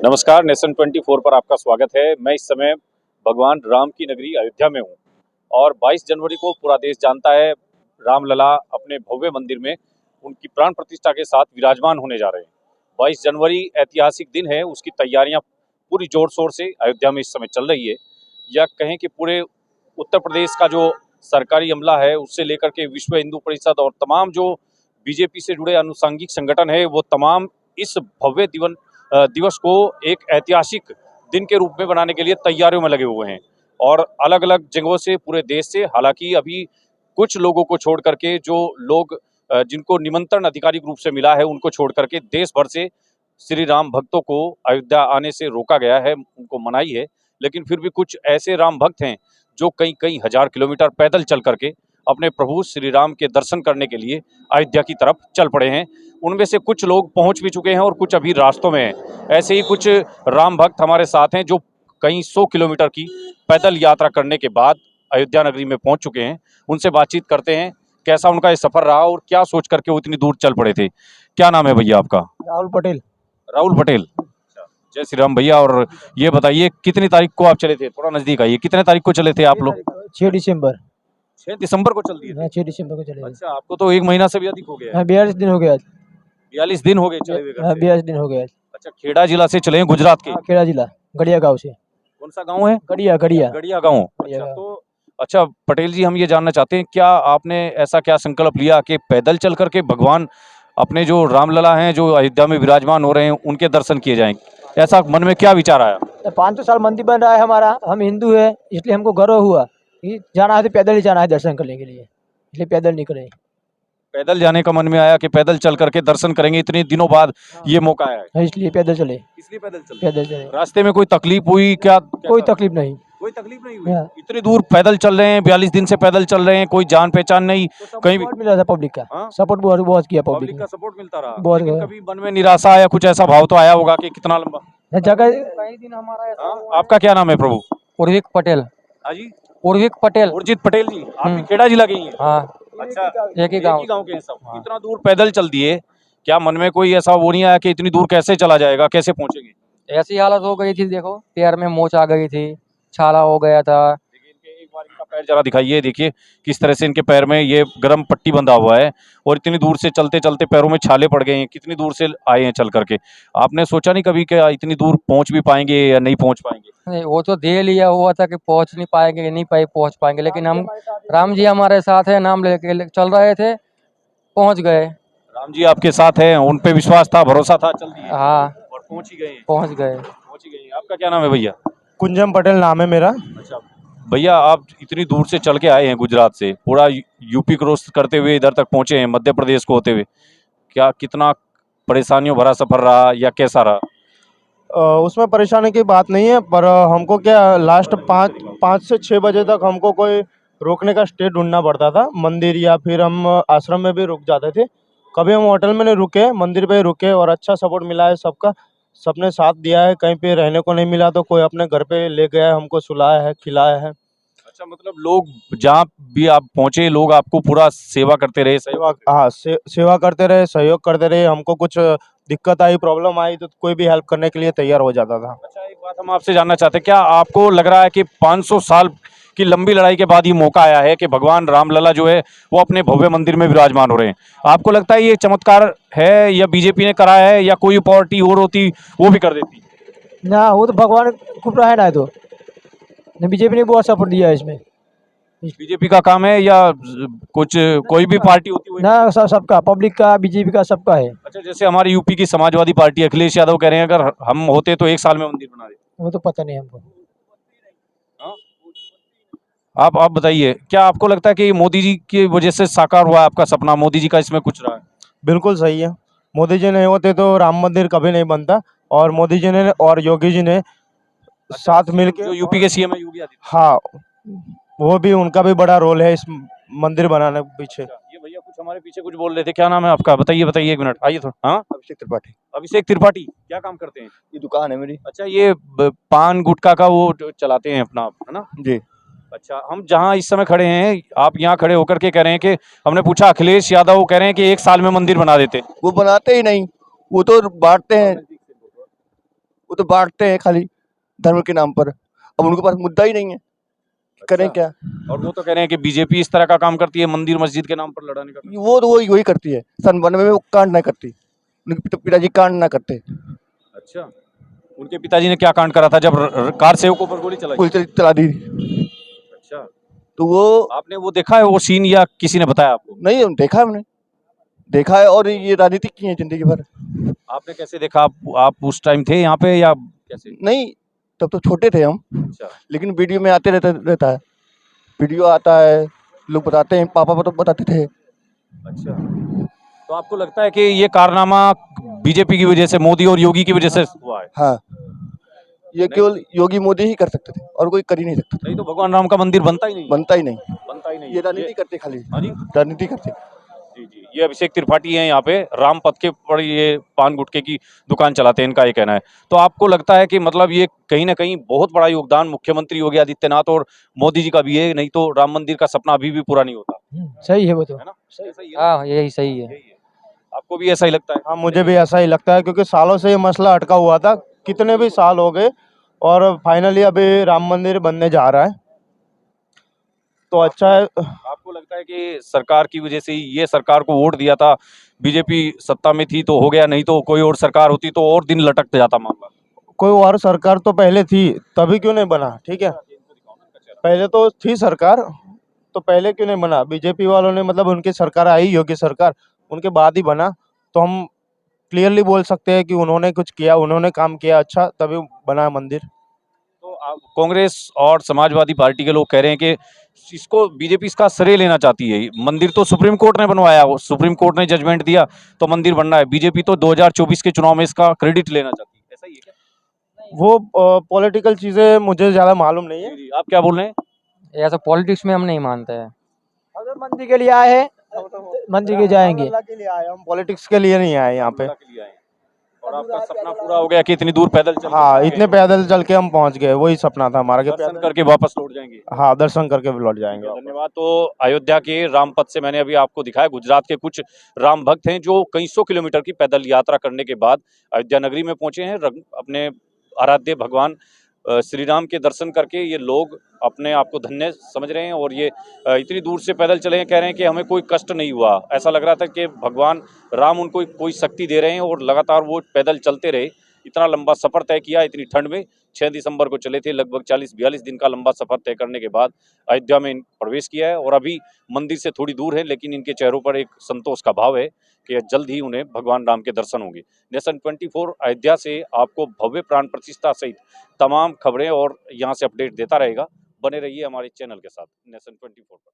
नमस्कार, नेशन 24 पर आपका स्वागत है। मैं इस समय भगवान राम की नगरी अयोध्या में हूँ और 22 जनवरी को पूरा देश जानता है रामलला अपने भव्य मंदिर में उनकी प्राण प्रतिष्ठा के साथ विराजमान होने जा रहे हैं। 22 जनवरी ऐतिहासिक दिन है, उसकी तैयारियां पूरी जोर शोर से अयोध्या में इस समय चल रही है। या कहें कि पूरे उत्तर प्रदेश का जो सरकारी अमला है उससे लेकर के विश्व हिंदू परिषद और तमाम जो बीजेपी से जुड़े अनुषंगिक संगठन है वो तमाम इस भव्य दिवस को एक ऐतिहासिक दिन के रूप में बनाने के लिए तैयारियों में लगे हुए हैं और अलग अलग जगहों से पूरे देश से, हालांकि अभी कुछ लोगों को छोड़ करके जो लोग जिनको निमंत्रण आधिकारिक रूप से मिला है उनको छोड़ करके देश भर से श्री राम भक्तों को अयोध्या आने से रोका गया है, उनको मनाही है। लेकिन फिर भी कुछ ऐसे राम भक्त हैं जो कई कई हजार किलोमीटर पैदल चल करके अपने प्रभु श्री राम के दर्शन करने के लिए अयोध्या की तरफ चल पड़े हैं। उनमें से कुछ लोग पहुंच भी चुके हैं और कुछ अभी रास्तों में हैं। ऐसे ही कुछ राम भक्त हमारे साथ हैं जो कई 100 किलोमीटर की पैदल यात्रा करने के बाद अयोध्या नगरी में पहुंच चुके हैं। उनसे बातचीत करते हैं, कैसा उनका ये सफर रहा और क्या सोच करके वो इतनी दूर चल पड़े थे। क्या नाम है भैया आपका? राहुल पटेल। राहुल पटेल। जय श्री राम भैया। और ये बताइए कितनी तारीख को आप चले थे? थोड़ा नजदीक आइए। कितने तारीख को चले थे आप लोग? 6 दिसंबर। 6 दिसंबर को चल दिए थे? 6 दिसंबर को चले। अच्छा, आपको तो 1 महीना से भी अधिक हो गया है। 42 दिन हो गया। 42 दिन हो गए चले हुए घर से। 42 दिन हो गया। अच्छा, खेड़ा जिला से चले हैं, गुजरात के? खेड़ा जिला, गड़िया गांव से। कौन सा गांव है? गड़िया गड़िया गांव। अच्छा, तो अच्छा पटेल जी, हम ये जानना चाहते हैं, क्या आपने ऐसा क्या संकल्प लिया कि पैदल चल करके भगवान अपने जो रामलला हैं जो अयोध्या में विराजमान हो रहे हैं उनके दर्शन किए जाएंगे? ऐसा मन में क्या विचार आया? 500 साल मंदिर बन रहा है हमारा, हम हिंदू है इसलिए हमको गर्व हुआ कि जाना है तो पैदल ही जाना है दर्शन करने के लिए, इसलिए पैदल निकले। पैदल जाने का मन में आया कि पैदल चल करके दर्शन करेंगे, इतने दिनों बाद ये मौका आया है, इसलिए पैदल चले। इसलिए पैदल चले। रास्ते में कोई तकलीफ हुई क्या? कोई तकलीफ नहीं। कोई तकलीफ नहीं हुई? इतनी दूर पैदल चल रहे हैं, 42 दिन से पैदल चल रहे हैं, कोई जान पहचान नहीं कहीं भी? मिला था पब्लिक का सपोर्ट, बहुत किया पब्लिक का सपोर्ट मिलता रहा। बहुत। लेकिन कभी मन में निराशा या कुछ ऐसा भाव तो आया होगा कि कितना लंबा जगह कई दिन हमारा। आपका क्या नाम है प्रभु? उर्विक पटेल। जी, उर्विक पटेल। उर्जित पटेल जी, आप भी खेड़ा जिला के ही हैं? हाँ। अच्छा, एक ही गांव के हैं सब। इतना दूर पैदल चल दिए, क्या मन में कोई ऐसा वो नहीं आया कि इतनी दूर कैसे चला जाएगा, कैसे पहुंचेंगे? ऐसी हालत हो गई थी, देखो पैर में मोच आ गई थी, छाला हो गया था। देखिए इनके एक बार इनका पैर जरा दिखाइए, देखिए किस तरह से इनके पैर में ये गर्म पट्टी बंधा हुआ है और इतनी दूर से चलते चलते पैरों में छाले पड़ गए हैं। कितनी दूर से आए हैं चल करके? आपने सोचा नहीं कभी कि इतनी दूर पहुंच भी पाएंगे या नहीं पहुंच पाएंगे? नहीं, वो तो दे लिया हुआ था कि पहुंच नहीं पाएंगे कि नहीं पहुंच पाएंगे, लेकिन हम राम जी हमारे साथ है, नाम लेके चल रहे थे, पहुंच गए। राम जी आपके साथ हैं, उन पे विश्वास था, भरोसा था, चल दिए। हाँ, और पहुंच ही गए। पहुंच गए। आपका क्या नाम है भैया? कुंजम पटेल नाम है मेरा। अच्छा भैया, आप इतनी दूर से चल के आए हैं गुजरात से, पूरा यूपी क्रॉस करते हुए इधर तक पहुंचे हैं, मध्य प्रदेश को होते हुए। क्या कितना परेशानियों भरा सफर रहा या कैसा रहा? उसमें परेशानी की बात नहीं है, पर हमको क्या लास्ट 5 से 6 बजे तक हमको कोई रोकने का स्टे ढूंढना पड़ता था मंदिर, या फिर हम आश्रम में भी रुक जाते थे। कभी हम होटल में नहीं रुके, मंदिर पे ही रुके और अच्छा सपोर्ट मिला है सबका, सबने साथ दिया है। कहीं पे रहने को नहीं मिला तो कोई अपने घर पे ले गया है, हमको सुलाया है, खिलाया है। अच्छा, मतलब लोग जहाँ भी आप पहुंचे लोग आपको पूरा सेवा करते रहे, सेवा करते रहे, सहयोग करते रहे। हमको कुछ दिक्कत आई, प्रॉब्लम आई तो कोई भी हेल्प करने के लिए तैयार हो जाता था। अच्छा, एक बात हम आपसे जानना चाहते हैं, क्या आपको लग रहा है कि 500 साल की लंबी लड़ाई के बाद ये मौका आया है कि भगवान रामलला जो है वो अपने भव्य मंदिर में विराजमान हो रहे हैं? आपको लगता है ये चमत्कार है या बीजेपी ने करा है या कोई पार्टी और होती वो भी कर देती? ना, वो तो भगवान खूब रहा है, तो बीजेपी ने बहुत सपोर्ट दिया है इसमें। बीजेपी का काम है या कुछ कोई भी पार्टी होती है? ना, सबका, पब्लिक का, बीजेपी का, सबका है। अच्छा, जैसे हमारे यूपी की समाजवादी पार्टी अखिलेश यादव कह रहे हैं अगर हम होते तो 1 साल में मंदिर बना देते। वो तो पता नहीं हमको। आप बताइए, क्या आपको लगता है कि मोदी जी की वजह से साकार हुआ आपका सपना? मोदी जी का इसमें कुछ रहा है? बिल्कुल सही है। मोदी जी नहीं होते तो राम मंदिर कभी नहीं बनता, और मोदी जी ने और योगी जी ने साथ मिलकर, जो यूपी के सीएम है योगी आदित्यनाथ, हाँ, वो भी, उनका भी बड़ा रोल है इस मंदिर बनाने के पीछे। ये भैया कुछ हमारे पीछे कुछ बोल रहे थे, क्या नाम है आपका? बताइए 1 मिनट आइए थोड़ा। हाँ, अभिषेक त्रिपाठी। अभिषेक त्रिपाठी, क्या काम करते हैं? ये दुकान है मेरी। अच्छा, ये पान गुटखा का वो चलाते हैं अपना, है ना जी। अच्छा, हम जहाँ इस समय खड़े हैं, आप यहाँ खड़े होकर के कह रहे हैं कि हमने पूछा अखिलेश यादव, वो कह रहे हैं कि 1 साल में मंदिर बना देते। वो बनाते ही नहीं। वो तो बांटते हैं, वो तो बांटते हैं खाली धर्म के नाम पर। अब उनके पास मुद्दा ही नहीं है, करें अच्छा। क्या। और वो तो कह रहे हैं कि बीजेपी इस तरह का काम करती है, मंदिर मस्जिद के नाम पर लड़ाने का। वो तो वही करती है, सन 92 में वो कांड ना करती, उनके पिताजी कांड ना करते, अच्छा, उनके पिताजी ने क्या कांड करा था जब कार सेवकों पर गोली चलाई? पुलिस चला दी। अच्छा, तो वो आपने वो देखा है वो सीन या किसी ने बताया आपको? नहीं, देखा है हमने, देखा है, और ये राजनीति की है जिंदगी भर। आपने कैसे देखा? आप उस टाइम थे यहाँ पे या कैसे? नहीं, तब तो छोटे थे हम, अच्छा, लेकिन वीडियो में आते रहता है, वीडियो आता है, लोग बताते हैं, पापा तो बताते थे। अच्छा। तो आपको लगता है कि ये कारनामा बीजेपी की वजह से, मोदी और योगी की वजह से हुआ है? हाँ, ये नहीं, केवल योगी मोदी ही कर सकते थे, और कोई कर ही नहीं सकता था। नहीं तो भगवान राम का मंदिर बनता ही नहीं। बनता ही नहीं, बनता ही नहीं। ये राजनीति करते खाली, हाँ जी, राजनीति करते। जी जी, ये अभिषेक त्रिपाठी हैं यहाँ पे, राम पथ के पर ये पान गुटखे की दुकान चलाते हैं, इनका ये कहना है। तो आपको लगता है कि मतलब ये कहीं ना कहीं बहुत बड़ा योगदान मुख्यमंत्री योगी आदित्यनाथ और मोदी जी का भी है, नहीं तो राम मंदिर का सपना अभी भी पूरा नहीं होता, सही है वो तो। है ना? ऐसा ही है ना? हाँ यही सही है। यही है। आपको भी ऐसा ही लगता है? हाँ, मुझे भी ऐसा ही लगता है, क्योंकि सालों से ये मसला अटका हुआ था, कितने भी साल हो गए, और फाइनली अभी राम मंदिर बनने जा रहा है, तो अच्छा है। आपको लगता है कि सरकार की वजह से ही, ये सरकार को वोट दिया था, बीजेपी सत्ता में थी तो हो गया, नहीं तो कोई और सरकार होती तो और दिन लटक जाता मामला? कोई और सरकार तो पहले थी, तभी क्यों नहीं बना? ठीक है, पहले तो थी सरकार, तो पहले क्यों नहीं बना? बीजेपी वालों ने, मतलब उनकी सरकार आई, योगी सरकार, उनके बाद ही बना, तो हम क्लियरली बोल सकते हैं कि उन्होंने कुछ किया, उन्होंने काम किया अच्छा, तभी बना मंदिर। तो आप कांग्रेस और समाजवादी पार्टी के लोग कह रहे हैं कि इसको बीजेपी इसका श्रेय लेना चाहती है, मंदिर तो सुप्रीम कोर्ट ने बनवाया, वो सुप्रीम कोर्ट ने जजमेंट दिया तो मंदिर बनना है, बीजेपी तो 2024 के चुनाव में इसका क्रेडिट लेना चाहती है, ऐसा ही है क्या? वो पॉलिटिकल चीज़ें मुझे ज़्यादा मालूम नहीं है। जी जी, आप क्या बोल रहे हैं? ऐसा पॉलिटिक्स में हम नहीं मानते हैं। अगर मंदिर के लिए आए हैं, मंदिर के जाएंगे। अल्लाह के लिए आए, हम पॉलिटिक्स के लिए नहीं आए यहाँ पे। अल्लाह के लिए आए हैं। और आपका सपना पूरा हो गया कि इतनी दूर पैदल चल के हाँ, पहुंच इतने गए, पैदल चल के हम पहुँच गए, वही सपना था हमारा कि दर्शन पैदल। करके वापस लौट जाएंगे। हाँ, दर्शन करके लौट जाएंगे। धन्यवाद। तो अयोध्या के रामपथ से मैंने अभी आपको दिखाया, गुजरात के कुछ राम भक्त हैं जो कई सौ किलोमीटर की पैदल यात्रा करने के बाद अयोध्या नगरी में पहुंचे हैं, अपने आराध्य भगवान श्री राम के दर्शन करके ये लोग अपने आप को धन्य समझ रहे हैं, और ये इतनी दूर से पैदल चले हैं, कह रहे हैं कि हमें कोई कष्ट नहीं हुआ, ऐसा लग रहा था कि भगवान राम उनको कोई शक्ति दे रहे हैं, और लगातार वो पैदल चलते रहे, इतना लंबा सफर तय किया इतनी ठंड में। 6 दिसंबर को चले थे, लगभग 40-42 दिन का लंबा सफर तय करने के बाद अयोध्या में प्रवेश किया है, और अभी मंदिर से थोड़ी दूर है, लेकिन इनके चेहरों पर एक संतोष का भाव है कि जल्द ही उन्हें भगवान राम के दर्शन होंगे। नेशन 24 अयोध्या से आपको भव्य प्राण प्रतिष्ठा सहित तमाम खबरें और यहाँ से अपडेट देता रहेगा। बने रहिए हमारे चैनल के साथ, नेशन 24 पर।